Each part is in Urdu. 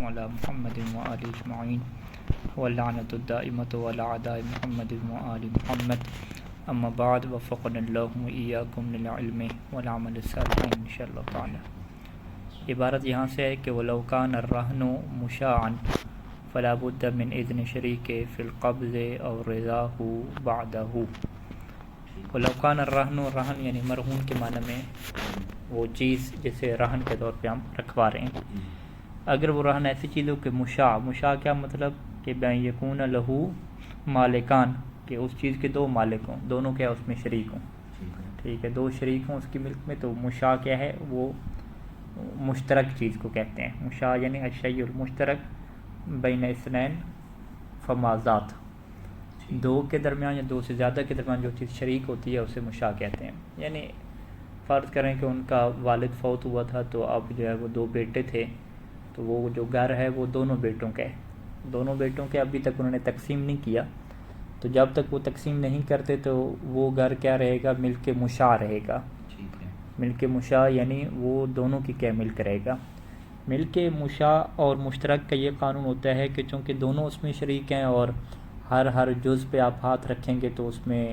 وعلى محمد وآل أجمعين واللعنة الدائمة على أعداء محمد وآل محمد اما بعد وفقنا اللہ وإياكم للعلم والعمل الصالح ان شاء اللہ تعالی. عبارت یہاں سے ہے کہ وَلَوْ كَانَ الرَّهْنُ مُشَاعًا فَلَا بُدَّ مِنْ إِذْنِ شَرِيكِهِ فِي الْقَبْضِ أَوْ رِضَاهُ بَعْدَهُ. وَلَوْ كَانَ الرَّهْنُ، رہن یعنی مرہون کے معنی میں وہ چیز جسے رہن کے طور پہ ہم رکھوا رہے ہیں. اگر وہ رہن ایسی چیز ہو کہ مشاع کیا مطلب کہ بین یکون لہو مالکان، کہ اس چیز کے دو مالک ہوں، دونوں کیا اس میں شریک ہوں. ٹھیک ہے، دو شریک ہوں اس کی ملک میں. تو مشاع کیا ہے؟ وہ مشترک چیز کو کہتے ہیں. مشاع یعنی الشیء المشترک بین اثنین فما ذات، دو کے درمیان یا دو سے زیادہ کے درمیان جو چیز شریک ہوتی ہے اسے مشاع کہتے ہیں. یعنی فرض کریں کہ ان کا والد فوت ہوا تھا تو اب جو ہے وہ دو بیٹے تھے، تو وہ جو گھر ہے وہ دونوں بیٹوں کا ہے. دونوں بیٹوں کے ابھی تک انہوں نے تقسیم نہیں کیا، تو جب تک وہ تقسیم نہیں کرتے تو وہ گھر کیا رہے گا؟ ملک مشاع رہے گا. ملک مشاع یعنی وہ دونوں کی کیا ملک رہے گا. ملک مشاع اور مشترک کا یہ قانون ہوتا ہے کہ چونکہ دونوں اس میں شریک ہیں اور ہر جز پہ آپ ہاتھ رکھیں گے تو اس میں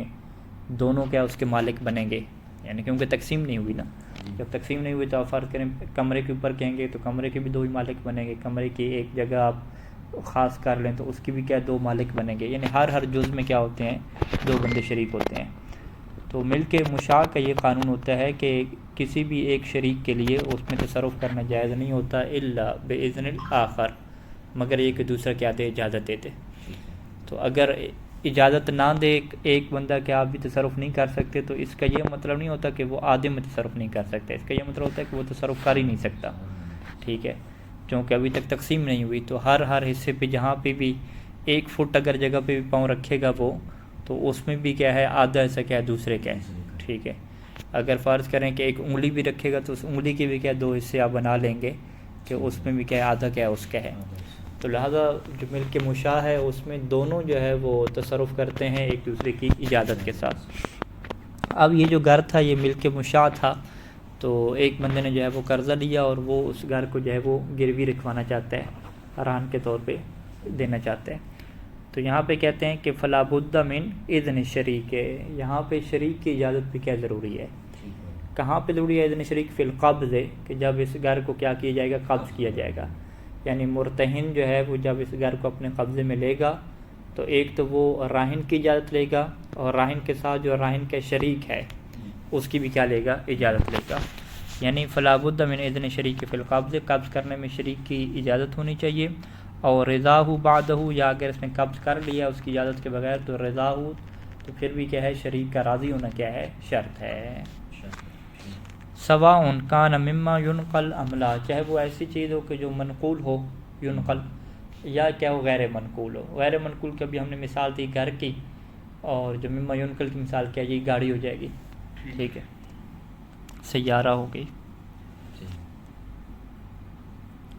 دونوں کیا اس کے مالک بنیں گے. یعنی کیونکہ تقسیم نہیں ہوئی نا، جب تقسیم نہیں ہوئی تو آپ فرض کریں کمرے کے اوپر کہیں گے تو کمرے کے بھی دو ہی مالک بنیں گے. کمرے کی ایک جگہ آپ خاص کر لیں تو اس کی بھی کیا دو مالک بنیں گے. یعنی ہر جز میں کیا ہوتے ہیں؟ دو بندے شریک ہوتے ہیں. تو ملک مشاع کا یہ قانون ہوتا ہے کہ کسی بھی ایک شریک کے لیے اس میں تصرف کرنا جائز نہیں ہوتا الا باذن الاخر، مگر یہ کہ دوسرا کیا دے؟ اجازت دیتے. تو اگر اجازت نہ دے ایک بندہ کہ آپ بھی تصرف نہیں کر سکتے، تو اس کا یہ مطلب نہیں ہوتا کہ وہ آدھے میں تصرف نہیں کر سکتا. اس کا یہ مطلب ہوتا ہے کہ وہ تصرف کر ہی نہیں سکتا. ٹھیک ہے، چونکہ ابھی تک تقسیم نہیں ہوئی تو ہر حصے پہ جہاں پہ بھی 1 فٹ اگر جگہ پہ بھی پاؤں رکھے گا وہ، تو اس میں بھی کیا ہے؟ آدھا ایسا کیا ہے؟ دوسرے کا ہے. ٹھیک ہے، اگر فرض کریں کہ ایک انگلی بھی رکھے گا تو اس انگلی کے بھی کیا 2 حصے آپ بنا لیں گے کہ اس میں بھی کیا ہے؟ آدھا کیا ہے اس کا ہے. تو لہذا جو ملک مشاع ہے اس میں دونوں جو ہے وہ تصرف کرتے ہیں ایک دوسرے کی اجازت کے ساتھ. اب یہ جو گھر تھا یہ ملک مشاع تھا، تو ایک بندے نے جو ہے وہ قرضہ لیا اور وہ اس گھر کو جو ہے وہ گروی رکھوانا چاہتا ہے، رہن کے طور پہ دینا چاہتا ہے. تو یہاں پہ کہتے ہیں کہ فلا بد من اذن شریک، یہاں پہ شریک کی اجازت بھی کیا ضروری ہے؟ کہاں پہ ضروری ہے اذن شریک؟ فی القبض، کہ جب اس گھر کو کیا کیا جائے گا؟ قبض کیا جائے گا. یعنی مرتہن جو ہے وہ جب اس گھر کو اپنے قبضے میں لے گا تو ایک تو وہ راہن کی اجازت لے گا، اور راہن کے ساتھ جو راہن کا شریک ہے اس کی بھی کیا لے گا؟ اجازت لے گا. یعنی فلا بد من اذن شریک فی القبض، قبض کرنے میں شریک کی اجازت ہونی چاہیے. اور رضاہ بعدہ، یا اگر اس نے قبض کر لیا اس کی اجازت کے بغیر تو رضاہ، تو پھر بھی کیا ہے؟ شریک کا راضی ہونا کیا ہے؟ شرط ہے. سواء کان مما ینقل ام لا، چاہے وہ ایسی چیز ہو کہ جو منقول ہو، ینقل، یا کیا ہو؟ غیر منقول ہو. غیر منقول کی ابھی ہم نے مثال دی گھر کی، اور جو مما ینقل کی مثال کیا؟ یہ گاڑی ہو جائے گی. ٹھیک ہے، سیارہ ہو گئی.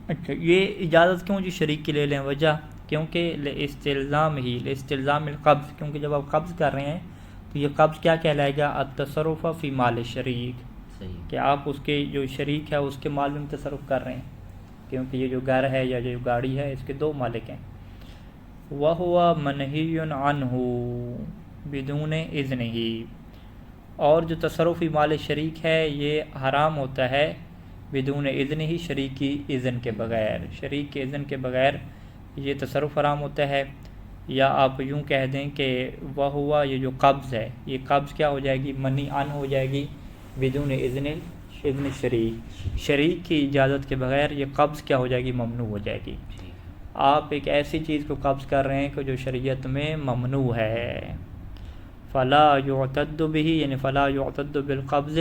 اچھا، یہ اجازت کیوں جی شریک کی لے لیں؟ وجہ کیونکہ استلزام القبض، کیونکہ جب آپ قبض کر رہے ہیں تو یہ قبض کیا کہلائے گا؟ التصرف فی مال شریک، کہ آپ اس کے جو شریک ہے اس کے مال میں تصرف کر رہے ہیں، کیونکہ یہ جو گھر ہے یا جو گاڑی ہے اس کے 2 مالک ہیں. وَهُوَ مَنْهِيٌّ عَنْهُ بِدُونِ إِذْنِهِ، اور جو تصرف فی مال شریک ہے یہ حرام ہوتا ہے بدون اذن ہی، شریک کی اذن کے بغیر. شریک کے اذن کے بغیر یہ تصرف حرام ہوتا ہے. یا آپ یوں کہہ دیں کہ وہ ہوا یہ جو قبض ہے، یہ قبض کیا ہو جائے گی؟ منی عن ہو جائے گی بدون اذن شریک، شریک کی اجازت کے بغیر یہ قبض کیا ہو جائے گی؟ ممنوع ہو جائے گی. آپ ایک ایسی چیز کو قبض کر رہے ہیں کہ جو شریعت میں ممنوع ہے. فلا یعتد بہ، یعنی فلا یعتد بالقبض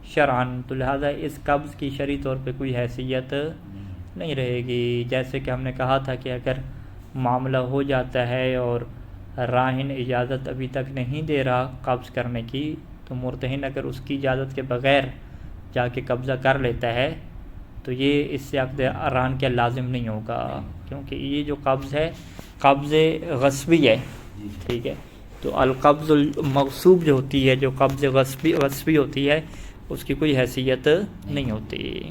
شرعاً، تو لہذا اس قبض کی شرعی طور پہ کوئی حیثیت نہیں رہے گی. جیسے کہ ہم نے کہا تھا کہ اگر معاملہ ہو جاتا ہے اور راہن اجازت ابھی تک نہیں دے رہا قبض کرنے کی، تو مرتہن اگر اس کی اجازت کے بغیر جا کے قبضہ کر لیتا ہے تو یہ اس سے عقد رہن کیا لازم نہیں ہوگا، کیونکہ یہ جو قبض ہے قبض غصبی ہے. ٹھیک ہے، تو القبض المغصوب جو ہوتی ہے، جو قبض غصبی ہوتی ہے، اس کی کوئی حیثیت نہیں ہوتی.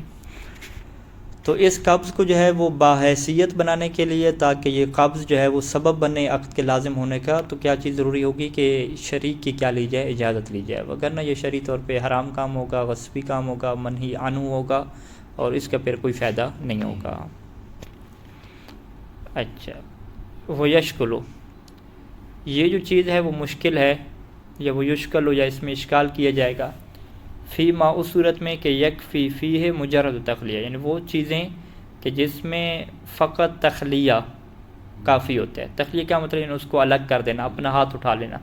تو اس قبض کو جو ہے وہ باحیثیت بنانے کے لیے، تاکہ یہ قبض جو ہے وہ سبب بنے عقد کے لازم ہونے کا، تو کیا چیز ضروری ہوگی کہ شریک کی کیا لی جائے، اجازت لی جائے، وگرنہ یہ شرعی طور پہ حرام کام ہوگا، غصبی کام ہوگا، منہی عنہ ہوگا، اور اس کا پھر کوئی فائدہ نہیں ہوگا۔ اچھا، وہ یشکلو، یہ جو چیز ہے وہ مشکل ہے، یا وہ یشکل ہو یا اس میں اشکال کیا جائے گا، فی ما اس صورت میں کہ یکفی فی ہے مجرد تخلیہ، یعنی وہ چیزیں کہ جس میں فقط تخلیہ کافی ہوتا ہے۔ تخلیہ کیا مطلب؟ یعنی اس کو الگ کر دینا، اپنا ہاتھ اٹھا لینا،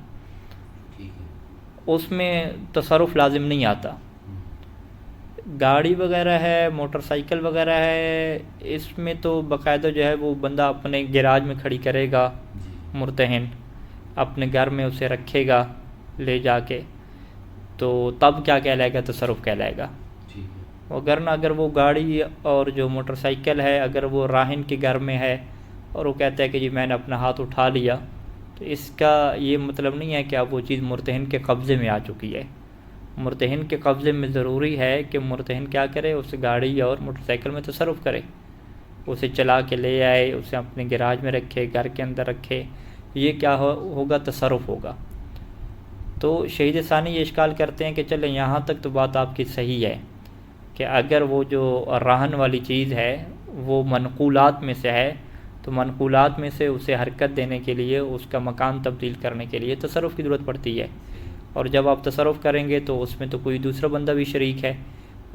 اس میں تصرف لازم نہیں آتا۔ گاڑی وغیرہ ہے، موٹر سائیکل وغیرہ ہے، اس میں تو باقاعدہ جو ہے وہ بندہ اپنے گیراج میں کھڑی کرے گا، مرتہن اپنے گھر میں اسے رکھے گا لے جا کے، تو تب کیا کہلائے گا؟ تصرف کہلائے گا۔ وگرنہ اگر وہ گاڑی اور جو موٹر سائیکل ہے اگر وہ راہن کے گھر میں ہے اور وہ کہتا ہے کہ جی میں نے اپنا ہاتھ اٹھا لیا، تو اس کا یہ مطلب نہیں ہے کہ اب وہ چیز مرتہن کے قبضے میں آ چکی ہے۔ مرتہن کے قبضے میں ضروری ہے کہ مرتہن کیا کرے؟ اس گاڑی اور موٹر سائیکل میں تصرف کرے، اسے چلا کے لے آئے، اسے اپنے گیراج میں رکھے، گھر کے اندر رکھے، یہ کیا ہوگا؟ تصرف ہوگا۔ تو شہید ثانی یہ اشکال کرتے ہیں کہ چلیں یہاں تک تو بات آپ کی صحیح ہے کہ اگر وہ جو راہن والی چیز ہے وہ منقولات میں سے ہے، تو منقولات میں سے اسے حرکت دینے کے لیے، اس کا مکان تبدیل کرنے کے لیے تصرف کی ضرورت پڑتی ہے، اور جب آپ تصرف کریں گے تو اس میں تو کوئی دوسرا بندہ بھی شریک ہے،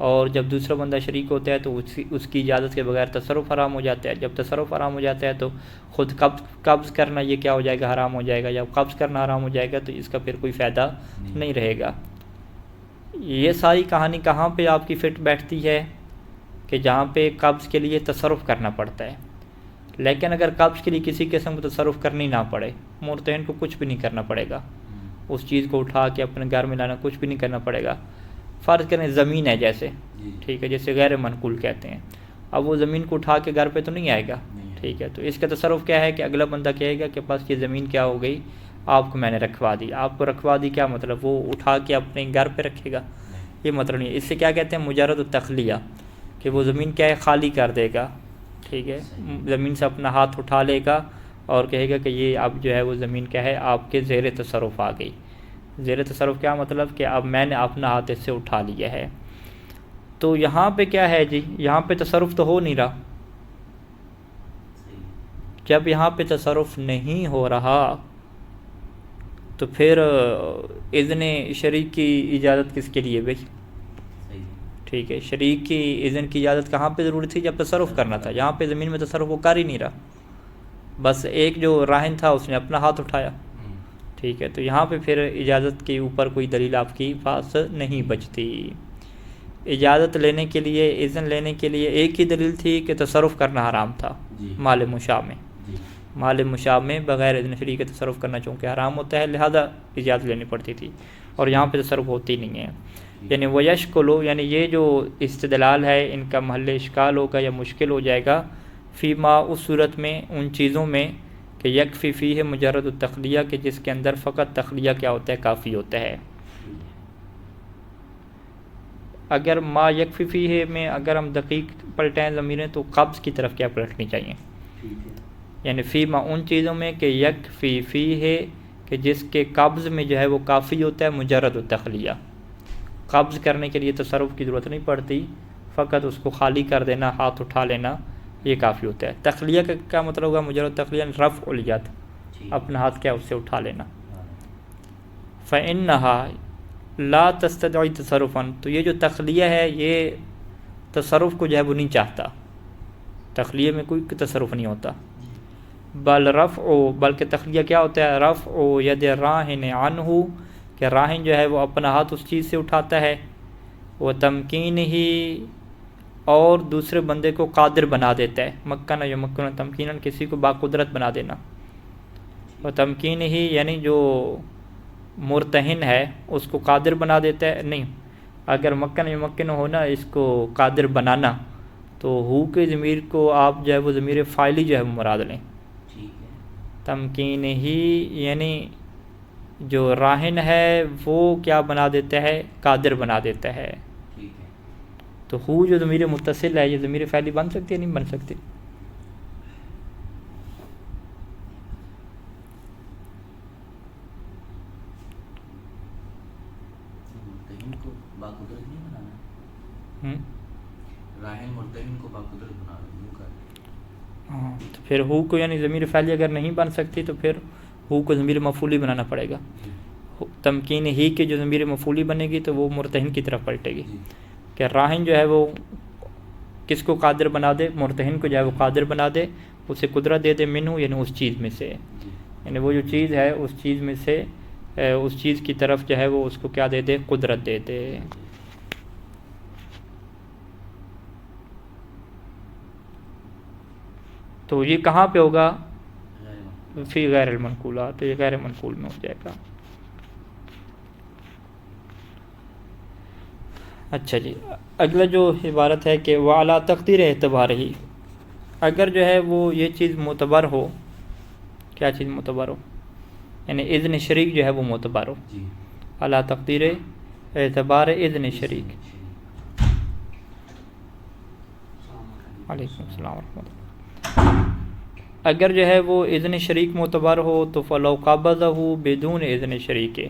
اور جب دوسرا بندہ شریک ہوتا ہے تو اس کی اجازت کے بغیر تصرف حرام ہو جاتا ہے۔ جب تصرف حرام ہو جاتا ہے تو خود قبض کرنا یہ کیا ہو جائے گا؟ حرام ہو جائے گا۔ جب قبض کرنا حرام ہو جائے گا تو اس کا پھر کوئی فائدہ نہیں رہے گا۔ یہ ساری کہانی کہاں پہ آپ کی فٹ بیٹھتی ہے؟ کہ جہاں پہ قبض کے لیے تصرف کرنا پڑتا ہے، لیکن اگر قبض کے لیے کسی قسم کو تصرف کرنی نہ پڑے، مرتہن کو کچھ بھی نہیں کرنا پڑے گا، اس چیز کو اٹھا کے اپنے گھر میں لانا کچھ بھی نہیں کرنا پڑے گا۔ فرض کریں زمین ہے جیسے، ٹھیک ہے، جیسے غیر منقول کہتے ہیں، اب وہ زمین کو اٹھا کے گھر پہ تو نہیں آئے گا، ٹھیک ہے، تو اس کا تصرف کیا ہے کہ اگلا بندہ کہے گا کہ بس یہ زمین کیا ہو گئی، آپ کو میں نے رکھوا دی۔ آپ کو رکھوا دی کیا مطلب؟ وہ اٹھا کے اپنے گھر پہ رکھے گا، یہ مطلب نہیں ہے۔ اس سے کیا کہتے ہیں؟ مجرد التخلیہ، کہ وہ زمین کیا ہے؟ خالی کر دے گا، ٹھیک ہے، زمین سے اپنا ہاتھ اٹھا لے گا اور کہے گا کہ یہ اب جو ہے وہ زمین کیا ہے؟ آپ کے زیر تصرف آ گئی۔ زیر تصرف کیا مطلب؟ کہ اب میں نے اپنا ہاتھ اس سے اٹھا لیا ہے۔ تو یہاں پہ کیا ہے جی؟ یہاں پہ تصرف تو ہو نہیں رہا۔ جب یہاں پہ تصرف نہیں ہو رہا تو پھر اذن شریک کی اجازت کس کے لیے بھائی؟ ٹھیک ہے، شریک کی اذن کی اجازت کہاں پہ ضروری تھی؟ جب تصرف کرنا تھا۔ یہاں پہ زمین میں تصرف وہ کر ہی نہیں رہا، بس ایک جو راہن تھا اس نے اپنا ہاتھ اٹھایا، ٹھیک ہے، تو یہاں پہ پھر اجازت کے اوپر کوئی دلیل آپ کی پاس نہیں بچتی۔ اجازت لینے کے لیے، اذن لینے کے لیے ایک ہی دلیل تھی کہ تصرف کرنا حرام تھا مال مشاع میں۔ مال مشاع میں بغیر اذن شریک کے تصرف کرنا چونکہ حرام ہوتا ہے، لہذا اجازت لینی پڑتی تھی، اور یہاں پہ تصرف ہوتی نہیں ہے۔ یعنی ویشکلو، یعنی یہ جو استدلال ہے ان کا محل اشکال ہوگا یا مشکل ہو جائے گا، فیما اس صورت میں، ان چیزوں میں کہ یکفی فیہ مجرد التخلیہ، کہ جس کے اندر فقط تخلیہ کیا ہوتا ہے؟ کافی ہوتا ہے۔ اگر ما یکفی فیہ میں اگر ہم دقیق پلٹیں ضمیریں تو قبض کی طرف کیا پلٹنی چاہیے؟ یعنی فیما ان چیزوں میں کہ یکفی فیہ، کہ جس کے قبض میں جو ہے وہ کافی ہوتا ہے مجرد التخلیہ، قبض کرنے کے لیے تصرف کی ضرورت نہیں پڑتی، فقط اس کو خالی کر دینا، ہاتھ اٹھا لینا، یہ کافی ہوتا ہے۔ تخلیہ کا کیا مطلب ہوگا؟ مجرد تخلیہ رفع الیت، اپنا ہاتھ کیا اس سے اٹھا لینا۔ فإنها لا تستدعی تصرفا، تو یہ جو تخلیہ ہے یہ تصرف کو جو ہے وہ نہیں چاہتا، تخلیہ میں کوئی تصرف نہیں ہوتا۔ بل رفع، بلکہ تخلیہ کیا ہوتا ہے؟ رفع ید راہن عنہ، کہ راہن جو ہے وہ اپنا ہاتھ اس چیز سے اٹھاتا ہے، وہ تمکین ہی، اور دوسرے بندے کو قادر بنا دیتا ہے، مکن یمکن تمکیناً، کسی کو باقدرت بنا دینا، اور تمکین ہی یعنی جو مرتہن ہے اس کو قادر بنا دیتا ہے، نہیں، اگر مکن یمکن ہونا اس کو قادر بنانا تو ہو کے ضمیر کو آپ جو ہے وہ ضمیر فاعلی جو ہے وہ مراد لیں۔ تمکین ہی یعنی جو راہن ہے وہ کیا بنا دیتا ہے؟ قادر بنا دیتا ہے۔ تو ہو جو ضمیر متصل ہے یہ ضمیر فعلی بن سکتی ہے نہیں بن سکتی؟ مرتہن کو باقدرت نہیں بنانا، راہن مرتہن کو باقدرت بنا رہا ہے۔ ہاں تو پھر ہو کو یعنی ضمیر فعلی اگر نہیں بن سکتی تو پھر ہو کو ضمیر مفعولی بنانا پڑے گا۔ تمکین ہی کی جو ضمیر مفعولی بنے گی تو وہ مرتہن کی طرف پلٹے گی کہ راہن جو ہے وہ کس کو قادر بنا دے، مرتہن کو جو ہے وہ قادر بنا دے، اسے قدرت دے دے منہ یعنی اس چیز میں سے، یعنی وہ جو چیز ہے اس چیز میں سے اس چیز کی طرف جو ہے وہ اس کو کیا دے دے، قدرت دے دے۔ تو یہ کہاں پہ ہوگا؟ فی غیر المنقولات، تو یہ غیر منقول میں ہو جائے گا۔ اچھا جی، اگلا جو عبارت ہے کہ وعلیٰ تقدیر اعتبار ہی، اگر جو ہے وہ یہ چیز معتبر ہو، کیا چیز معتبر ہو؟ یعنی اذن شریک جو ہے وہ معتبر ہو، علیٰ تقدیر اعتبار اذن شریک۔ علیکم السلام ورحمۃ اللہ۔ اگر جو ہے وہ اذن شریک معتبر ہو تو فلو قبضہ بدون اذن شریک،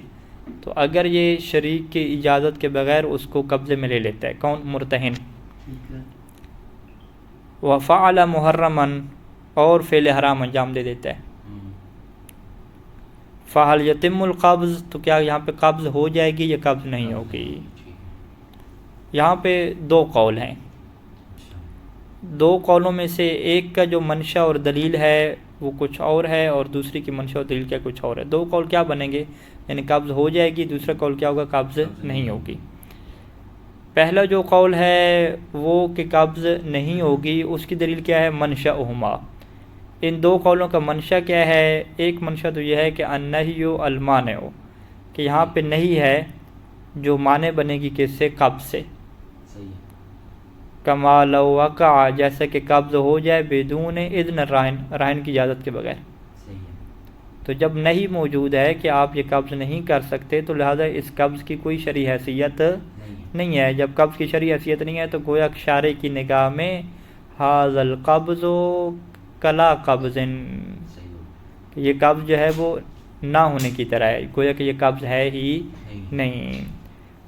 تو اگر یہ شریک کی اجازت کے بغیر اس کو قبضے میں لے لیتا ہے، کون؟ مرتہن۔ وفعل محرما، اور فعل حرام انجام دے دیتا ہے۔ فہل یتم القبض، تو کیا یہاں پہ قبض ہو جائے گی یا قبض نہیں ہوگی؟ یہاں پہ دو قول ہیں، دو قولوں میں سے ایک کا جو منشا اور دلیل ہے وہ کچھ اور ہے، اور دوسری کی منشا اور دلیل کیا کچھ اور ہے۔ دو قول کیا بنیں گے؟ یعنی قبض ہو جائے گی، دوسرا قول کیا ہوگا؟ قبض نہیں ہوگی۔ پہلا جو قول ہے وہ کہ قبض نہیں ہوگی، اس کی دلیل کیا ہے؟ منشأہما۔ ان دو قولوں کا منشا کیا ہے؟ ایک منشا تو یہ ہے کہ النہی المانع، کہ یہاں پہ نہیں ہے جو مانع بنے گی کس سے؟ قبض سے۔ کما لو وقع، جیسا کہ قبض ہو جائے بدون اذن راہن، راہن کی اجازت کے بغیر۔ تو جب نہیں موجود ہے کہ آپ یہ قبض نہیں کر سکتے تو لہذا اس قبض کی کوئی شرعی حیثیت نہیں ہے۔ جب قبض کی شرعی حیثیت نہیں ہے تو گویا شارع کی نگاہ میں ھذا القبض کلا قبض، کہ یہ قبض جو ہے وہ نہ ہونے کی طرح ہے، گویا کہ یہ قبض ہے ہی نہیں۔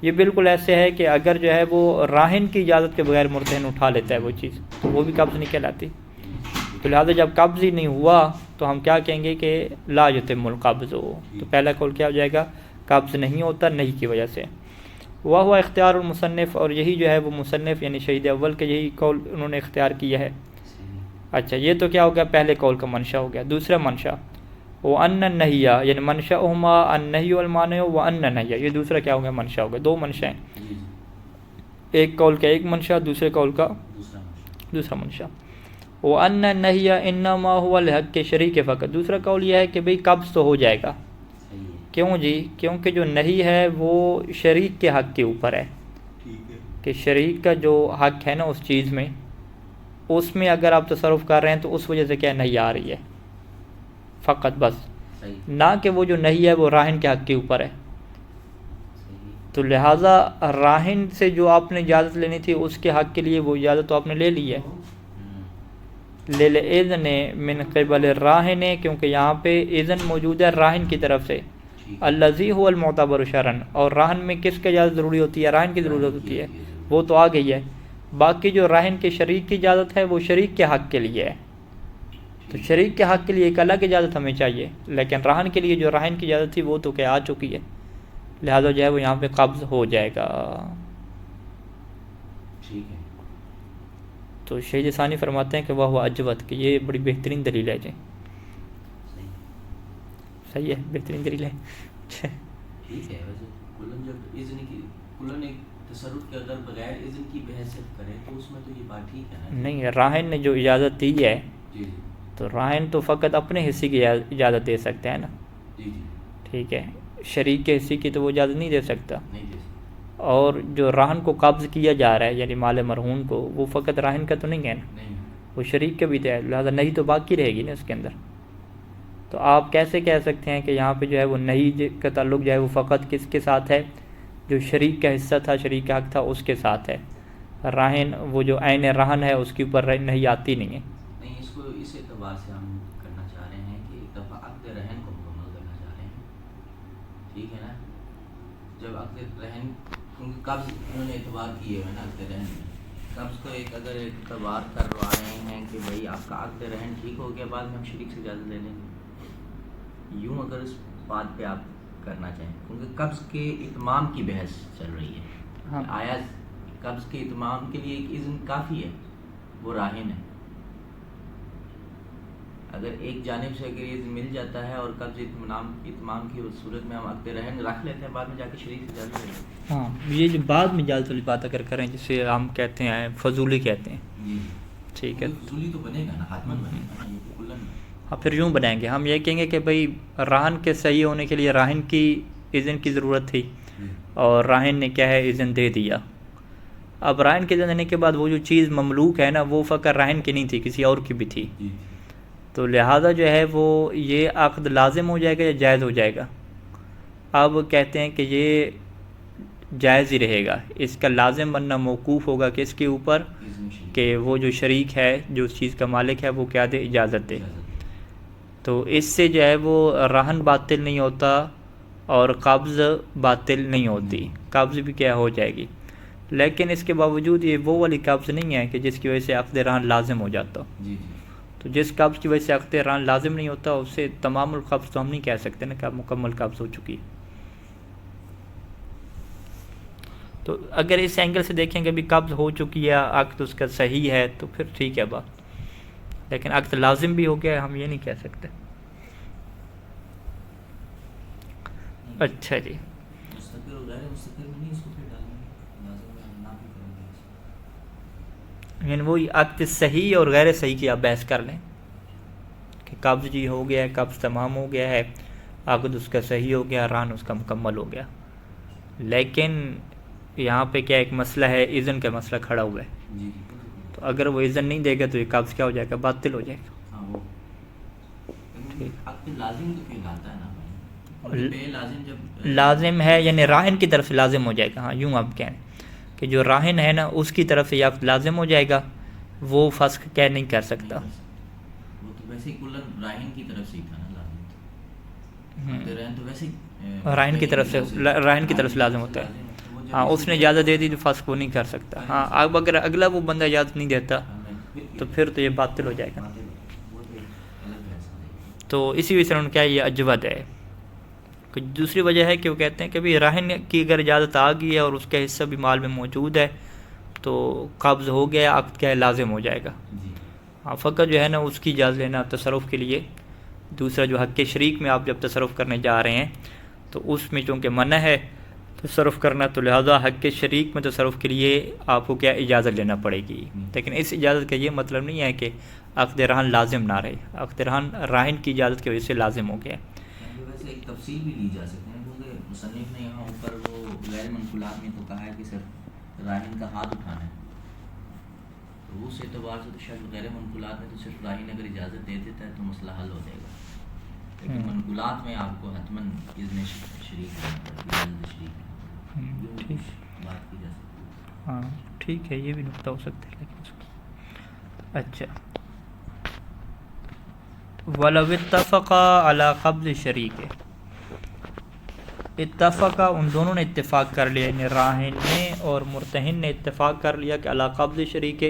یہ بالکل ایسے ہے کہ اگر جو ہے وہ راہن کی اجازت کے بغیر مرتہن اٹھا لیتا ہے وہ چیز تو وہ بھی قبض نہیں کہلاتی۔ تو لہٰذا جب قبض ہی نہیں ہوا تو ہم کیا کہیں گے کہ لا یتم القبض ہو۔ تو پہلا قول کیا ہو جائے گا؟ قبض نہیں ہوتا نہیں کی وجہ سے۔ وہ اختیار المصنف، اور یہی جو ہے وہ مصنف یعنی شہید اول کے یہی قول انہوں نے اختیار کیا ہے۔ اچھا یہ تو کیا ہو گیا؟ پہلے قول کا منشا ہو گیا۔ دوسرا منشا وَأَنَّ النَّهْيَ، یعنی منشأہما النہی والمانع وَأَنَّ النَّهْيَ، یہ دوسرا کیا ہو گیا؟ منشا ہو گیا۔ دو منشا ہیں، ایک قول کا ایک منشا، دوسرے قول کا دوسرا منشا۔ وَأَنَّ النَّهْيَ إِنَّمَا هُوَ لِحَقِّ الشَّرِيكِ فقط، دوسرا قول یہ ہے کہ بھئی قبض تو ہو جائے گا۔ کیوں جی؟ کیونکہ جو نہیں ہے وہ شریک کے حق کے اوپر ہے، کہ شریک کا جو حق ہے نا اس چیز میں، اس میں اگر آپ تصرف کر رہے ہیں تو اس وجہ سے کیا نہیں آ رہی ہے فقط، بس، نہ کہ وہ جو نہیں ہے وہ راہن کے حق کے اوپر ہے۔ تو لہٰذا راہن سے جو آپ نے اجازت لینی تھی اس کے حق کے لیے وہ اجازت تو آپ نے لے لی ہے، لِلْإِذْنِ مِنْ قِبَلِ الرَّاهِنِ، کیونکہ یہاں پہ اذن موجود ہے راہن کی طرف سے، الذی هو المعتبر شرعاً، اور راہن میں کس کی اجازت ضروری ہوتی ہے؟ راہن کی ضرورت ہوتی ہے، وہ تو آ گئی ہے۔ باقی جو راہن کے شریک کی اجازت ہے وہ شریک کے حق کے لیے ہے، تو شریک کے حق کے لیے ایک الگ اجازت ہمیں چاہیے، لیکن راہن کے لیے جو راہن کی اجازت تھی وہ تو کیا آ چکی ہے، لہذا جو ہے وہ یہاں پہ قبض ہو جائے گا۔ تو شہید ثانی فرماتے ہیں کہ وہ اجوت، کہ یہ بڑی بہترین دلیل ہے جی۔ صحیح ہے، بہترین دلیل ہے۔ ٹھیک ہے، ویسے کلن جب اذن کی کلن ایک تصرف کے اگر بغیر اذن کی بحثیت کرے تو اس میں تو یہ بات ٹھیک ہے نا؟ نہیں، راہن نے جو اجازت دی ہے تو راہن تو فقط اپنے حصے کی اجازت دے سکتا ہے نا، ٹھیک ہے، شریک کے حصے کی تو وہ اجازت نہیں دے سکتا۔ اور جو راہن کو قبض کیا جا رہا ہے یعنی مال مرہون کو، وہ فقط راہن کا تو نہیں ہے نا، وہ شریک کا بھی تو ہے، لہٰذا نہیں تو باقی رہے گی نا اس کے اندر۔ تو آپ کیسے کہہ سکتے ہیں کہ یہاں پہ جو ہے وہ نہیں کا تعلق جو ہے وہ فقط کس کے ساتھ ہے؟ جو شریک کا حصہ تھا، شریک کا حق تھا، اس کے ساتھ ہے۔ راہن وہ جو عین رہن ہے اس کے اوپر نہیں آتی نہیں ہے. نہیں، اس کو اس اعتبار سے ہم کرنا چاہ رہے ہیں کہ ایک دفعہ عقد رہن کو مکمل کرنا چاہ رہے ہیں، ٹھیک ہے نا. جب عقد رہن، کیونکہ قبض انہوں نے اعتبار کیے ہوئے نا عقد رہن میں، قبض کو ایک اگر اعتبار کروا رہے ہیں کہ بھائی آپ کا عقد رہن ٹھیک ہو گیا، بعد میں ہم شریک سے اجازت لے لیں گے، یوں اگر اس بات پہ آپ کرنا چاہیں، کیونکہ قبض کے اتمام کی بحث چل رہی ہے. ہاں. آیا قبض کے اتمام کے لیے ایک اذن کافی ہے، وہ راہن ہے. اگر ایک جانب سے اگر اذن مل جاتا ہے اور قبض اتمام کی صورت میں ہم عقد رہن رکھ لیتے ہیں، بعد میں جا کے شریک سے اجازت لے لیتے ہیں. ہاں، یہ جو بعد میں اجازت والی بات اگر کریں جسے ہم کہتے ہیں فضولی کہتے ہیں، جی ٹھیک ہے. فضولی تو بنے گا نا، حتماً بنے گا نا، یہ تو کلن. ہاں، پھر یوں بنائیں گے ہم، یہ کہیں گے کہ بھئی راہن کے صحیح ہونے کے لیے راہن کی اذن کی ضرورت تھی اور راہن نے کیا ہے اذن دے دیا. اب راہن کے اذن دینے کے بعد وہ جو چیز مملوک ہے نا وہ فقط راہن کی نہیں تھی، کسی اور کی بھی تھی، تو لہٰذا جو ہے وہ یہ عقد لازم ہو جائے گا یا جائز ہو جائے گا. اب کہتے ہیں کہ یہ جائز ہی رہے گا، اس کا لازم بننا موقوف ہوگا کہ اس کے اوپر کہ وہ جو شریک ہے جو اس چیز کا مالک ہے وہ کیا دے، اجازت دے. تو اس سے جو ہے وہ رہن باطل نہیں ہوتا اور قبض باطل نہیں ہوتی، قبض بھی کیا ہو جائے گی. لیکن اس کے باوجود یہ وہ والی قبض نہیں ہے کہ جس کی وجہ سے عقد رہن لازم ہو جاتا. تو جس قبض کی وجہ سے عقد رہن لازم نہیں ہوتا اس سے تمام القبض تو ہم نہیں کہہ سکتے نا کہ اب مکمل قبض ہو چکی ہے. تو اگر اس اینگل سے دیکھیں کہ بھی قبض ہو چکی ہے، عقد اس کا صحیح ہے، تو پھر ٹھیک ہے بات. لیکن عقد لازم بھی ہو گیا ہے، ہم یہ نہیں کہہ سکتے. اچھا جی، مستقر اور غیر مستقر میں نہیں اس کو پھر ڈالیں گے، لازم ہے نہ بھی کریں گے. یعنی وہی عقد صحیح اور غیر صحیح کی آپ بحث کر لیں کہ قبض جی ہو گیا ہے، قبض تمام ہو گیا ہے، عقد اس کا صحیح ہو گیا، رہن اس کا مکمل ہو گیا. لیکن یہاں پہ کیا ایک مسئلہ ہے، اذن کا مسئلہ کھڑا ہوا ہے. تو اگر وہ اذن نہیں دے گا تو یہ قبض کیا ہو جائے گا، باطل ہو جائے گا. ہاں، وہ عقد لازم تو پھر آتا ہے نا بھائی، بے لازم جب لازم ہے یعنی راہن کی طرف سے لازم ہو جائے گا. ہاں، یوں آپ کہیں کہ جو راہن ہے نا اس کی طرف سے یہ عقد لازم ہو جائے گا، وہ فسخ کیا نہیں کر سکتا. وہ تو ویسے ہی کلن راہن کی طرف سے ہی تھا نا لازم. عقد رہن تو ویسے ہی راہن کی طرف سے لازم ہوتا ہے. ہاں، اس نے اجازت دے دی تو فسخ وہ نہیں کر سکتا. ہاں، اب اگر اگلا وہ بندہ اجازت نہیں دیتا تو پھر تو یہ باطل ہو جائے گا. تو اسی وجہ سے انہوں نے کیا یہ اجود ہے. دوسری وجہ ہے کہ وہ کہتے ہیں کہ بھی راہن کی اگر اجازت آ گئی ہے اور اس کا حصہ بھی مال میں موجود ہے تو قبض ہو گیا، عقد کیا لازم ہو جائے گا. ہاں، فقط جو ہے نا اس کی اجازت لینا تصرف کے لیے. دوسرا جو حق شریک میں آپ جب تصرف کرنے جا رہے ہیں تو اس میں چونکہ منع ہے تصرف کرنا، تو لہذا حق شریک میں تصرف کے لیے آپ کو کیا اجازت لینا پڑے گی. لیکن اس اجازت کا یہ مطلب نہیں ہے کہ عقد رہن لازم نہ رہے، عقد رہن راہن کی اجازت کی وجہ سے لازم ہو گیا. ویسے ایک تفصیل بھی لی جا سکتی ہے، کیونکہ مصنف نے یہاں اوپر وہ غیر منقولات میں تو کہا ہے کہ صرف راہن کا ہاتھ اٹھانا ہے، تو اس اعتبار سے تو شاید غیر منقولات میں تو صرف راہن اگر اجازت دے دیتا ہے تو مسئلہ حل ہو جائے گا. لیکن منقولات میں آپ کو حتماً اذن شریک بات کی جا سکتی ہے. ہاں ٹھیک ہے، یہ بھی نقطہ ہو سکتا ہے. لیکن اچھا، وَلَوِ اتَّفَقَا عَلَىٰ قَبْضِ شَرِيكِ، اتفقا ان دونوں نے اتفاق کر لیا، یعنی راہن نے اور مرتہن نے اتفاق کر لیا کہ علی قبض شریک،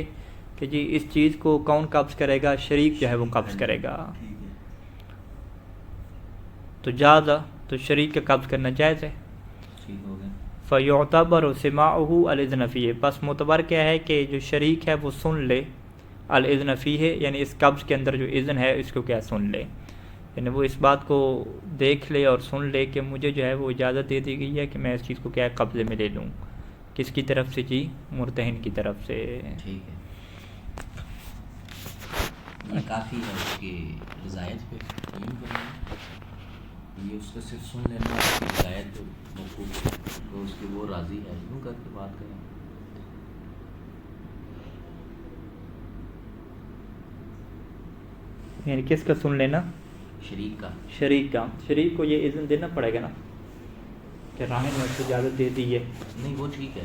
کہ جی اس چیز کو کون قبض کرے گا، شریک جو ہے وہ قبض کرے گا. تو جاز، تو شریک کا قبض کرنا جائز ہے. فَيُعْتَبَرُ سِمَاعُهُ الْإِذْنَ فِيهِ، بس معتبر کیا ہے کہ جو شریک ہے وہ سن لے الْإِذْنَ فِيهِ، یعنی اس قبض کے اندر جو اذن ہے اس کو کیا سن لے، یعنی وہ اس بات کو دیکھ لے اور سن لے کہ مجھے جو ہے وہ اجازت دے دی گئی ہے کہ میں اس چیز کو کیا قبضے میں لے لوں. کس کی طرف سے جی؟ مرتہن کی طرف سے. ٹھیک ہے، یہ کافی ہے اس کی رضایت پہ. یہ اس کو صرف سن لینا، اس کی رضایت تو اس کی وہ راضی ہے، یوں کر کے بات کریں. یعنی کس کا سن لینا؟ شریک کا. شریک کو یہ اذن دینا پڑے گا نا کہ راہن نے اس کو اجازت دے دی ہے. نہیں وہ ٹھیک ہے،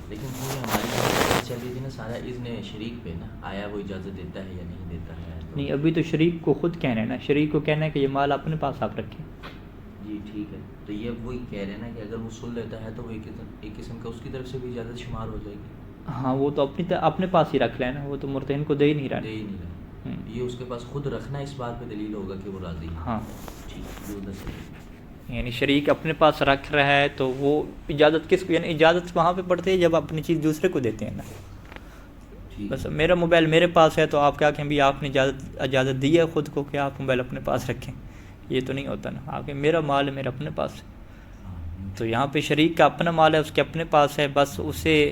لیکن پوری ہماری بات چل رہی تھی نا سارا اذن شریک پہ نا، آیا وہ اجازت دیتا ہے یا نہیں دیتا ہے؟ نہیں، ابھی تو شریک کو خود کہنا ہے نا، شریک کو کہنا ہے کہ یہ مال اپنے پاس آپ رکھیں. جی ٹھیک ہے، تو یہ وہی کہہ رہے ہیں نا کہ اگر وہ سن لیتا ہے تو وہ ایک قسم کا اس کی طرف سے بھی اجازت شمار ہو جائے گی. ہاں وہ تو اپنے پاس ہی رکھ لینا، وہ تو مرتہن کو دے ہی نہیں رہا. دے ہی نہیں رہا، یہ اس کے پاس خود رکھنا اس بات پہ دلیل ہوگا کہ وہ راضی ہے. ہاں ٹھیک، یہ ادھر سے یعنی شریک اپنے پاس رکھ رہا ہے تو وہ اجازت کس کو، یعنی اجازت وہاں پہ پڑتی ہے جب اپنی چیز دوسرے کو دیتے ہیں نا. ٹھیک بس میرا موبائل میرے پاس ہے تو آپ کیا کہیں بھی آپ نے اجازت دی ہے خود کو کہ آپ موبائل اپنے پاس رکھیں، یہ تو نہیں ہوتا نا. آپ کہ میرا مال ہے میرا اپنے پاس ہے. تو یہاں پہ شریک کا اپنا مال ہے، اس کے اپنے پاس ہے، بس اسے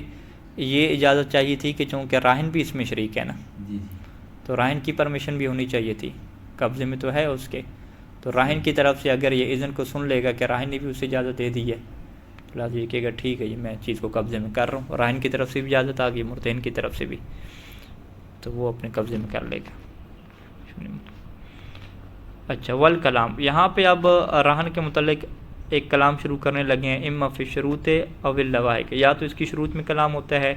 یہ اجازت چاہیے تھی کہ چونکہ راہن بھی اس میں شریک ہے نا، جی تو راہن کی پرمیشن بھی ہونی چاہیے تھی. قبضے میں تو ہے اس کے، تو راہن کی طرف سے اگر یہ اذن کو سن لے گا کہ راہن نے بھی اسے اجازت دے دی ہے، لہٰذا یہ کہے گا ٹھیک ہے یہ میں چیز کو قبضے میں کر رہا ہوں. راہن کی طرف سے بھی اجازت آ گئی، مرتہن کی طرف سے بھی، تو وہ اپنے قبضے میں کر لے گا. اچھا، والکلام، یہاں پہ اب راہن کے متعلق ایک کلام شروع کرنے لگے ہیں. اما فی الشروط او اللواحق، یا تو اس کی شروط میں کلام ہوتا ہے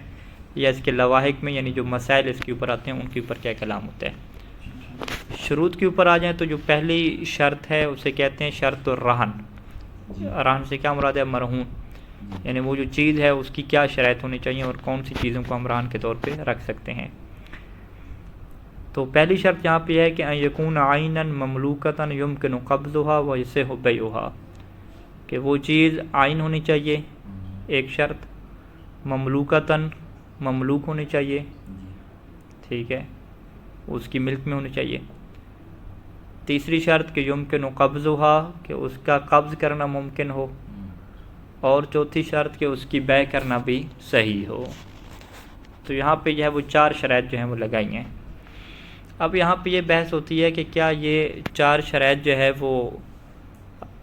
یا اس کے لواحق میں، یعنی جو مسائل اس کے اوپر آتے ہیں ان کے اوپر کیا کلام ہوتا ہے. شروط کے اوپر آ جائیں تو جو پہلی شرط ہے اسے کہتے ہیں شرط الرہن. رہن سے کیا مراد ہے؟ مرہون، یعنی وہ جو چیز ہے اس کی کیا شرائط ہونی چاہیے اور کون سی چیزوں کو ہم رہن کے طور پہ رکھ سکتے ہیں. تو پہلی شرط یہاں پہ ہے کہ ان یکون عینا مملوکۃ یمکن قبضها ویصح بیعها، کہ وہ چیز عین ہونی چاہیے، ایک شرط، مملوکتاً، مملوک ہونی چاہیے، ٹھیک ہے، اس کی ملک میں ہونی چاہیے. تیسری شرط کہ یمکن قبضها، کہ اس کا قبض کرنا ممکن ہو. اور چوتھی شرط کہ اس کی بیع کرنا بھی صحیح ہو. تو یہاں پہ جو ہے وہ چار شرائط جو ہیں وہ لگائی ہیں. اب یہاں پہ یہ بحث ہوتی ہے کہ کیا یہ چار شرائط جو ہے وہ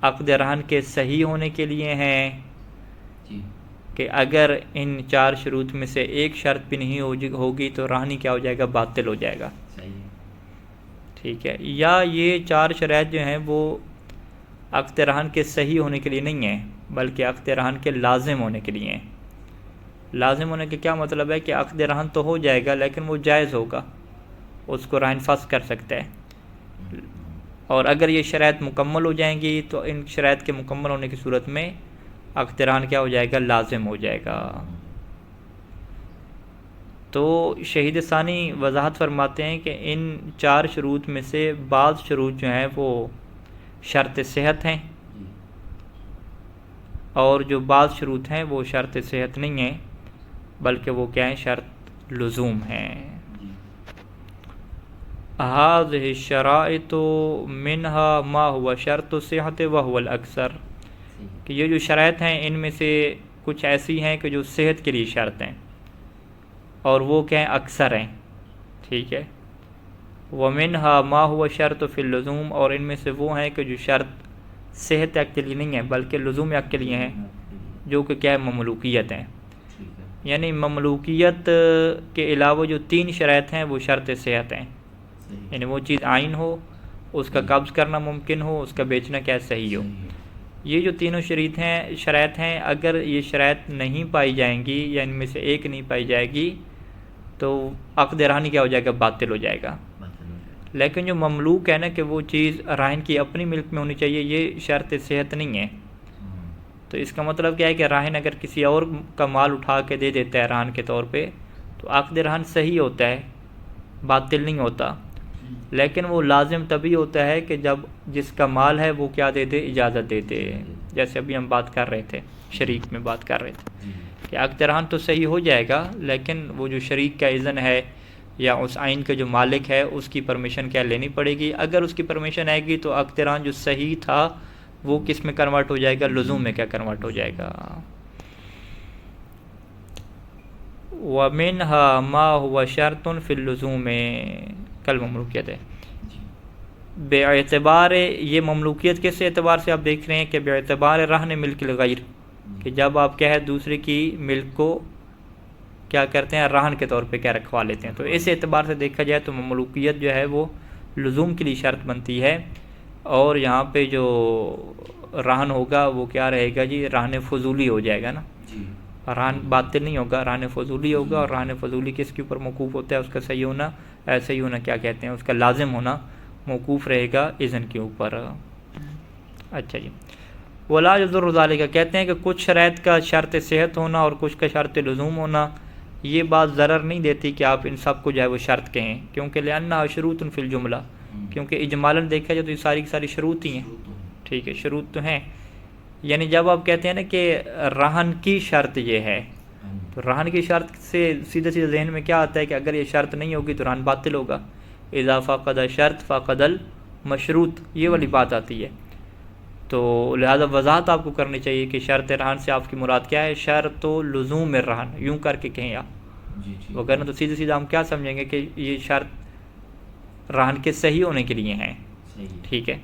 عقد رہن کے صحیح ہونے کے لیے ہیں، کہ اگر ان چار شروط میں سے ایک شرط بھی نہیں ہوگی تو رہن کیا ہو جائے گا؟ باطل ہو جائے گا. ٹھیک ہے، یا یہ چار شرائط جو ہیں وہ عقد رہن کے صحیح ہونے کے لیے نہیں ہیں بلکہ عقد رہن کے لازم ہونے کے لیے ہیں. لازم ہونے کے کیا مطلب ہے؟ کہ عقد رہن تو ہو جائے گا لیکن وہ جائز ہوگا، اس کو رہن فسخ کر سکتا ہے. اور اگر یہ شرائط مکمل ہو جائیں گی تو ان شرائط کے مکمل ہونے کی صورت میں عقد رہن کیا ہو جائے گا؟ لازم ہو جائے گا. تو شہید ثانی وضاحت فرماتے ہیں کہ ان چار شروط میں سے بعض شروط جو ہیں وہ شرط صحت ہیں، اور جو بعض شروط ہیں وہ شرط صحت نہیں ہیں بلکہ وہ کیا ہیں؟ شرط لزوم ہیں. هذه الشرائط منها ما هو شرط صحت وهو الاکثر، کہ یہ جو شرائط ہیں ان میں سے کچھ ایسی ہیں کہ جو صحت کے لیے شرط ہیں اور وہ کیا ہیں؟ اکثر ہیں. ٹھیک ہے، ومنها ما هو شرط فی اللزوم، اور ان میں سے وہ ہیں کہ جو شرط صحت حق کے لیے نہیں ہیں بلکہ لزوم حق کے لیے ہیں، جو کہ کیا ہے؟ مملوکیت ہیں. یعنی مملوکیت کے علاوہ جو تین شرائط ہیں وہ شرط صحت ہیں، یعنی وہ چیز عین ہو، اس کا قبض کرنا ممکن ہو، اس کا بیچنا کیا صحیح ہو. یہ جو تینوں شرائط ہیں اگر یہ شرائط نہیں پائی جائیں گی یا ان میں سے ایک نہیں پائی جائے گی تو عقد رہن کیا ہو جائے گا؟ باطل ہو جائے گا. لیکن جو مملوک ہے نا کہ وہ چیز راہن کی اپنی ملک میں ہونی چاہیے، یہ شرط صحت نہیں ہے. تو اس کا مطلب کیا ہے کہ راہن اگر کسی اور کا مال اٹھا کے دے دیتا ہے رہن کے طور پہ تو عقد رہن صحیح ہوتا ہے، باطل نہیں ہوتا. لیکن وہ لازم تبھی ہوتا ہے کہ جب جس کا مال ہے وہ کیا دے دے؟ اجازت دے دے. جیسے ابھی ہم بات کر رہے تھے، شریک میں بات کر رہے تھے کہ عقد رہن تو صحیح ہو جائے گا لیکن وہ جو شریک کا اذن ہے یا اس عین کا جو مالک ہے اس کی پرمیشن کیا لینی پڑے گی. اگر اس کی پرمیشن آئے گی تو عقد رہن جو صحیح تھا وہ کس میں کنورٹ ہو جائے گا؟ لزوم میں کیا کنورٹ ہو جائے گا. وَمِنْهَا مَا هُوَ شَرْطٌ فِي اللُّزُومِ، کل مملوکیت ہے بے اعتبار، یہ مملوکیت کس اعتبار سے آپ دیکھ رہے ہیں کہ بے اعتبار رہن ملک الغیر، کہ جب آپ کیا ہے دوسرے کی ملک کو کیا کرتے ہیں؟ رہن کے طور پہ کیا رکھوا لیتے ہیں. تو اس اعتبار سے دیکھا جائے تو مملوکیت جو ہے وہ لزوم کے لیے شرط بنتی ہے، اور یہاں پہ جو رہن ہوگا وہ کیا رہے گا جی؟ رہن فضولی ہو جائے گا نا. رہن باطل نہیں ہوگا، رہن فضولی ہوگا، اور رہن فضولی کس کے اوپر موقوف ہوتا ہے؟ اس کا صحیح ہونا، صحیح ہونا کیا کہتے ہیں، اس کا لازم ہونا موقوف رہے گا اذن کے اوپر۔ اچھا جی، ولا یضر ذالک، کہتے ہیں کہ کچھ شرائط کا شرط صحت ہونا اور کچھ کا شرط لزوم ہونا یہ بات ضرر نہیں دیتی کہ آپ ان سب کو جو ہے وہ شرط کہیں، کیونکہ لأنہا شروط فی الجملہ، کیونکہ اجمالاً دیکھا جائے تو یہ ساری کی ساری شروط ہی ہیں، ٹھیک ہے، شروط تو ہیں۔ یعنی جب آپ کہتے ہیں نا کہ رہن کی شرط یہ ہے، تو رہن کی شرط سے سیدھے سیدھے ذہن میں کیا آتا ہے کہ اگر یہ شرط نہیں ہوگی تو رہن باطل ہوگا، اذا فقد شرط فقد المشروط، یہ والی بات آتی ہے۔ تو لہذا وضاحت آپ کو کرنی چاہیے کہ شرط رہن سے آپ کی مراد کیا ہے، شرط و لزوم رہن، یوں کر کے کہیں آپ، وغیرہ تو سیدھے سیدھے ہم کیا سمجھیں گے کہ یہ شرط رہن کے صحیح ہونے کے لیے ہیں، ٹھیک ہے۔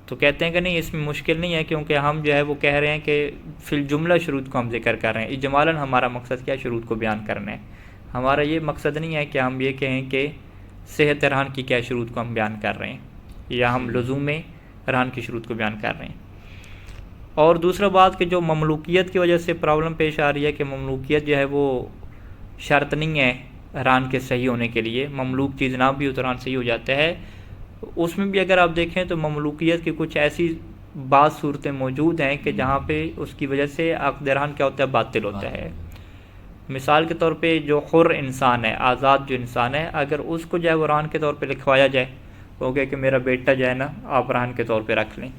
تو کہتے ہیں کہ نہیں، اس میں مشکل نہیں ہے، کیونکہ ہم جو ہے وہ کہہ رہے ہیں کہ فی الجملہ شروط کو ہم ذکر کر رہے ہیں، اجمالاً ہمارا مقصد کیا ہے، شروط کو بیان کرنا ہے۔ ہمارا یہ مقصد نہیں ہے کہ ہم یہ کہیں کہ صحت رہن کی کیا شروط کو ہم بیان کر رہے ہیں، یا ہم لزوم رہن کی شروط کو بیان کر رہے ہیں۔ اور دوسرا بات کہ جو مملوکیت کی وجہ سے پرابلم پیش آ رہی ہے کہ مملوکیت جو ہے وہ شرط نہیں ہے رہن کے صحیح ہونے کے لیے، مملوک چیز نہ بھی ہو تو رہن صحیح ہو جاتا ہے، اس میں بھی اگر آپ دیکھیں تو مملوکیت کی کچھ ایسی بعض صورتیں موجود ہیں کہ جہاں پہ اس کی وجہ سے عقد رہن کیا ہوتا ہے، باطل ہوتا ہے۔ مثال کے طور پہ جو حر انسان ہے، آزاد جو انسان ہے، اگر اس کو جو ہے وہ رہن کے طور پہ لکھوایا جائے، ہو گیا کہ میرا بیٹا جو ہے نا آپ رہن کے طور پہ رکھ لیں،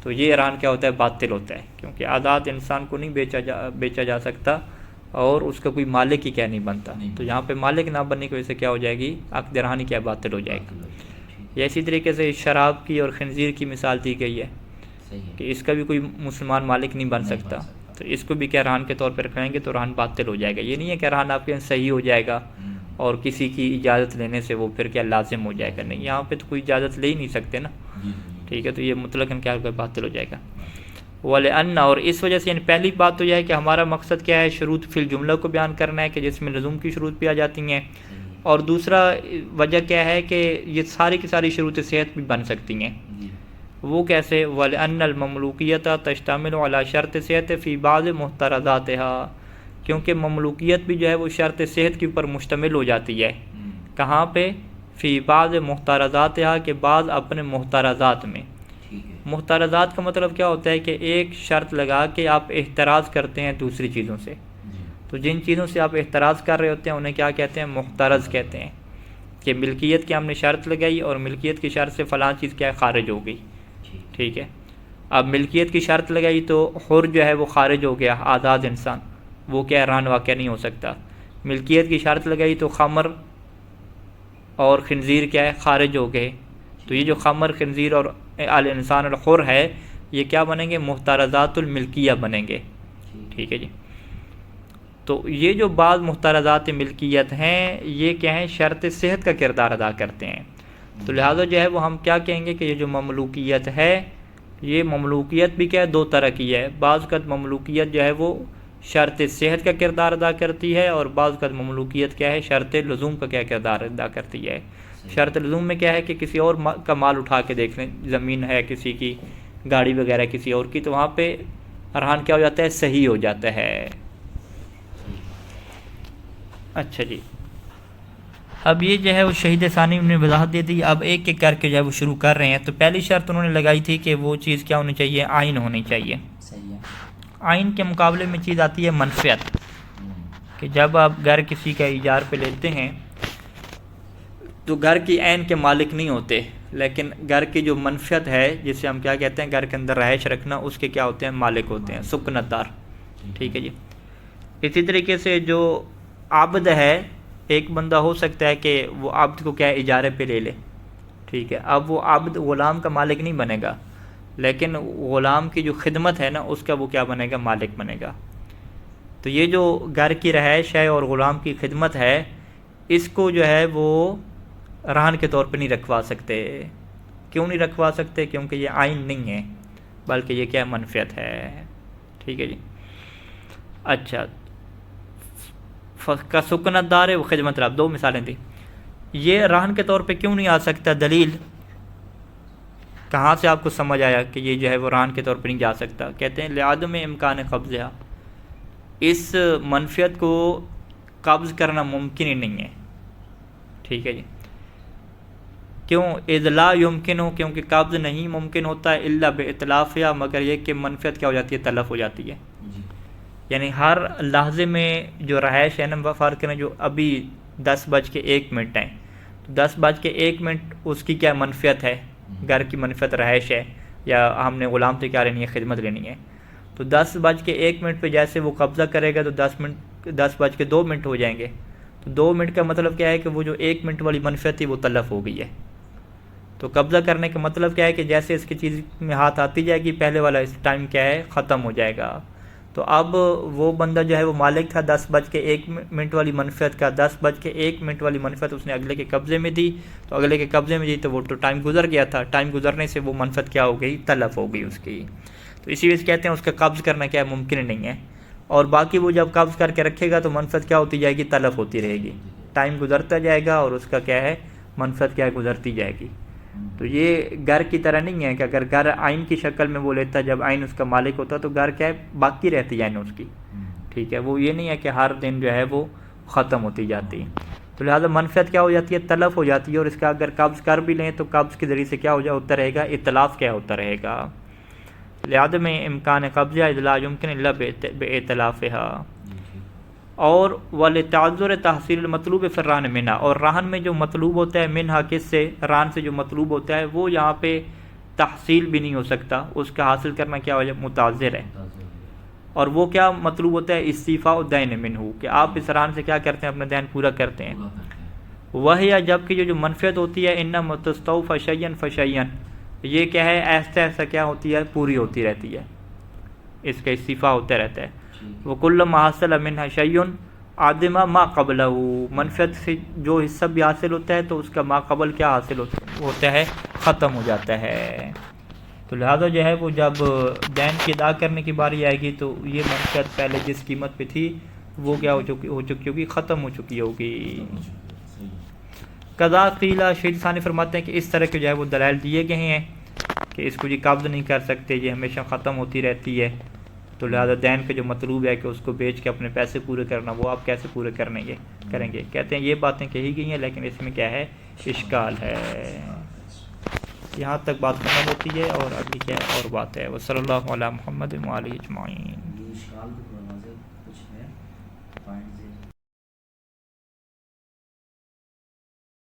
تو یہ رہن کیا ہوتا ہے، باطل ہوتا ہے، کیونکہ آزاد انسان کو نہیں بیچا جا سکتا اور اس کا کوئی مالک ہی کیا نہیں بنتا، تو یہاں پہ مالک نہ بننے کی وجہ سے کیا ہو جائے گی، عقد رہن کیا باطل ہو جائے گا۔ یا اسی طریقے سے شراب کی اور خنزیر کی مثال دی گئی ہے کہ اس کا بھی کوئی مسلمان مالک نہیں بن سکتا، تو اس کو بھی کیا رہن کے طور پہ رکھیں گے تو رہن باطل ہو جائے گا۔ یہ نہیں ہے کہ رہن آپ کے صحیح ہو جائے گا اور کسی کی اجازت لینے سے وہ پھر کیا لازم ہو جائے گا، نہیں، یہاں پہ تو کوئی اجازت لے ہی نہیں سکتے نا، ٹھیک ہے، تو یہ مطلقاً کیا ہوگا، باطل ہو جائے گا۔ وَلِأَنَّ، اور اس وجہ سے یعنی پہلی بات تو یہ ہے کہ ہمارا مقصد کیا ہے، شروط فی الجملہ کو بیان کرنا ہے کہ جس میں لزوم کی شروط بھی آ جاتی ہیں، اور دوسرا وجہ کیا ہے کہ یہ ساری کی ساری شروط صحت بھی بن سکتی ہیں، وہ کیسے، وَلِأَنَّ الْمَمْلُوكِيَّةَ تَشْتَمِلُ عَلَى شَرْطِ صِحَةٍ فِي بَعْضِ مُحْتَرَزَاتِهَا، کیونکہ مملوکیت بھی جو ہے وہ شرط صحت کے اوپر مشتمل ہو جاتی ہے، کہاں پہ، فی بعض محترزاتها، کے بعض اپنے محترزات میں۔ محترزات کا مطلب کیا ہوتا ہے کہ ایک شرط لگا کے آپ احتراز کرتے ہیں دوسری چیزوں سے، تو جن چیزوں سے آپ احتراز کر رہے ہوتے ہیں انہیں کیا کہتے ہیں، محترز کہتے ہیں، کہ ملکیت کی ہم نے شرط لگائی اور ملکیت کی شرط سے فلاں چیز کیا ہے، خارج ہو گئی، ٹھیک ہے۔ اب ملکیت کی شرط لگائی تو حر جو ہے وہ خارج ہو گیا، آزاد انسان، وہ کیا رہن واقع نہیں ہو سکتا۔ ملکیت کی شرط لگائی تو خمر اور خنزیر کیا ہے، خارج ہو گئے، تو یہ جو خمر، خنزیر اور الانسان الحر ہے، یہ کیا بنیں گے، محترزات الملکیہ بنیں گے، ٹھیک ہے جی۔ تو یہ جو بعض محترزات ملکیت ہیں یہ کیا ہیں، شرط صحت کا کردار ادا کرتے ہیں، تو لہٰذا جو ہے وہ ہم کیا کہیں گے کہ یہ جو مملوکیت ہے، یہ مملوکیت بھی کیا ہے، دو طرح کی ہے، بعض اوقات مملوکیت جو ہے وہ شرط صحت کا کردار ادا کرتی ہے، اور بعض اوقات مملوکیت کیا ہے، شرط لزوم کا کیا کردار ادا کرتی ہے۔ شرط لزوم میں کیا ہے کہ کسی اور کا مال اٹھا کے دیکھ لیں، زمین ہے کسی کی، گاڑی وغیرہ کسی اور کی، تو وہاں پہ رہن کیا ہو جاتا ہے، صحیح ہو جاتا ہے۔ اچھا جی، اب یہ جو ہے وہ شہید ثانی نے وضاحت دے دی، اب ایک ایک کر کے جو ہے وہ شروع کر رہے ہیں۔ تو پہلی شرط انہوں نے لگائی تھی کہ وہ چیز کیا ہونی چاہیے، عین ہونی چاہیے۔ عین کے مقابلے میں چیز آتی ہے منفعت، کہ جب آپ گھر کسی کا ایجار پہ لیتے ہیں تو گھر کی عین کے مالک نہیں ہوتے، لیکن گھر کی جو منفعت ہے، جسے ہم کیا کہتے ہیں، گھر کے اندر رہائش رکھنا، اس کے کیا ہوتے ہیں، مالک ہوتے ہیں، سکنت دار، ٹھیک ہے جی۔ اسی طریقے سے جو عبد ہے، ایک بندہ ہو سکتا ہے کہ وہ عبد کو کیا ہے، اجارے پہ لے لے، ٹھیک ہے، اب وہ عبد غلام کا مالک نہیں بنے گا، لیکن غلام کی جو خدمت ہے نا، اس کا وہ کیا بنے گا، مالک بنے گا۔ تو یہ جو گھر کی رہائش ہے اور غلام کی خدمت ہے، اس کو جو ہے وہ رہن کے طور پہ نہیں رکھوا سکتے۔ کیوں نہیں رکھوا سکتے؟ کیونکہ یہ عین نہیں ہے، بلکہ یہ کیا منفعت ہے، ٹھیک ہے جی۔ اچھا، کا سکنت دار ہے، وہ خدمت رب، دو مثالیں تھیں۔ یہ رہن کے طور پہ کیوں نہیں آ سکتا؟ دلیل کہاں سے آپ کو سمجھ آیا کہ یہ جو ہے وہ رہن کے طور پہ نہیں جا سکتا؟ کہتے ہیں لعدم امکان قبضہ، اس منفیت کو قبض کرنا ممکن ہی نہیں ہے. ٹھیک ہے جی. کیوں؟ اذ لا یمکن ہو، کیونکہ قبض نہیں ممکن ہوتا ہے الا باتلافها، مگر یہ کہ منفیت کیا ہو جاتی ہے؟ تلف ہو جاتی ہے. یعنی ہر لحظے میں جو رہائش ہے نا، فرق ہے جو ابھی 10:01 ہیں، 10:01 اس کی کیا منفیت ہے؟ گھر کی منفیت رہائش ہے، یا ہم نے غلام سے کیا لینی ہے؟ خدمت لینی ہے. تو 10:01 پہ جیسے وہ قبضہ کرے گا تو 10:02 ہو جائیں گے. تو 2 منٹ کا مطلب کیا ہے کہ وہ جو 1 منٹ والی منفیت تھی وہ تلف ہو گئی ہے. تو قبضہ کرنے کا مطلب کیا ہے کہ جیسے اس کی چیز میں ہاتھ آتی جائے گی، پہلے والا اس ٹائم کیا ہے؟ ختم ہو جائے گا. تو اب وہ بندہ جو ہے وہ مالک تھا 10:01 والی منفیت کا، 10:01 والی منفیت اس نے اگلے کے قبضے میں دی. تو اگلے کے قبضے میں دی تو وہ تو ٹائم گزر گیا تھا، ٹائم گزرنے سے وہ منفیت کیا ہو گئی؟ تلف ہو گئی اس کی. تو اسی وجہ سے کہتے ہیں اس کا قبض کرنا کیا ہے؟ ممکن نہیں ہے. اور باقی وہ جب قبض کر کے رکھے گا تو منفیت کیا ہوتی جائے گی؟ تلف ہوتی رہے گی. ٹائم گزرتا جائے گا اور اس کا کیا ہے؟ منفیت کیا ہے؟ گزرتی جائے گی. تو یہ گھر کی طرح نہیں ہے کہ اگر گھر آئین کی شکل میں وہ لیتا، جب آئین اس کا مالک ہوتا تو گھر کیا ہے؟ باقی رہتی ہے اس کی. ٹھیک ہے. وہ یہ نہیں ہے کہ ہر دن جو ہے وہ ختم ہوتی جاتی. تو لہٰذا منفیت کیا ہو جاتی ہے؟ تلف ہو جاتی ہے. اور اس کا اگر قبض کر بھی لیں تو قبض کے ذریعے سے کیا ہوتا رہے گا؟ اتلاف کیا ہوتا رہے گا. لہٰذا میں امکان قبضہ اذ لا یمکن الا باتلافها. اور ولتعذر تحصیل المطلوب فی الرہن منہا، اور رہن میں جو مطلوب ہوتا ہے منہا کس سے؟ رہن سے جو مطلوب ہوتا ہے وہ یہاں پہ تحصیل بھی نہیں ہو سکتا، اس کا حاصل کرنا کیا وجہ؟ متعذر ہے. اور وہ کیا مطلوب ہوتا ہے؟ استیفاء الدین منہ، کہ آپ اس رہن سے کیا کرتے ہیں؟ اپنا دین پورا کرتے ہیں. وہی جب کہ جو منفیت ہوتی ہے انما تستوفی شیئا فشیئا، یہ کیا ہے؟ ایسا ایسا کیا ہوتی ہے؟ پوری ہوتی رہتی ہے، اس کا استیفاء ہوتا رہتا ہے. وَكُلَّ مَا حَصَلَ مِنْهَا شَيْءٌ عَدِمَ مَا قَبْلَهُ، منفیت سے جو حصہ بھی حاصل ہوتا ہے تو اس کا ما قبل کیا حاصل ہوتا ہے؟ ختم ہو جاتا ہے. تو لہذا جو ہے وہ جب دین کی ادا کرنے کی باری آئے گی تو یہ منفیت پہلے جس قیمت پہ تھی وہ کیا ہو چکی ہوگی؟ ختم ہو چکی ہوگی. قضا قیلہ، شہید ثانی فرماتے ہیں کہ اس طرح کے جو ہے وہ دلائل دیے گئے ہیں کہ اس کو جی قبض نہیں کر سکتے، یہ ہمیشہ ختم ہوتی رہتی ہے. تو لہذا دین کا جو مطلوب ہے کہ اس کو بیچ کے اپنے پیسے پورے کرنا، وہ آپ کیسے پورے کریں گے؟ کہتے ہیں یہ باتیں کہی گئی ہیں لیکن اس میں کیا ہے؟ اشکال ہے. یہاں تک بات ختم ہوتی ہے اور اگلی کیا اور بات ہے. وصلی اللہ علی محمد و آلہ اجمعین.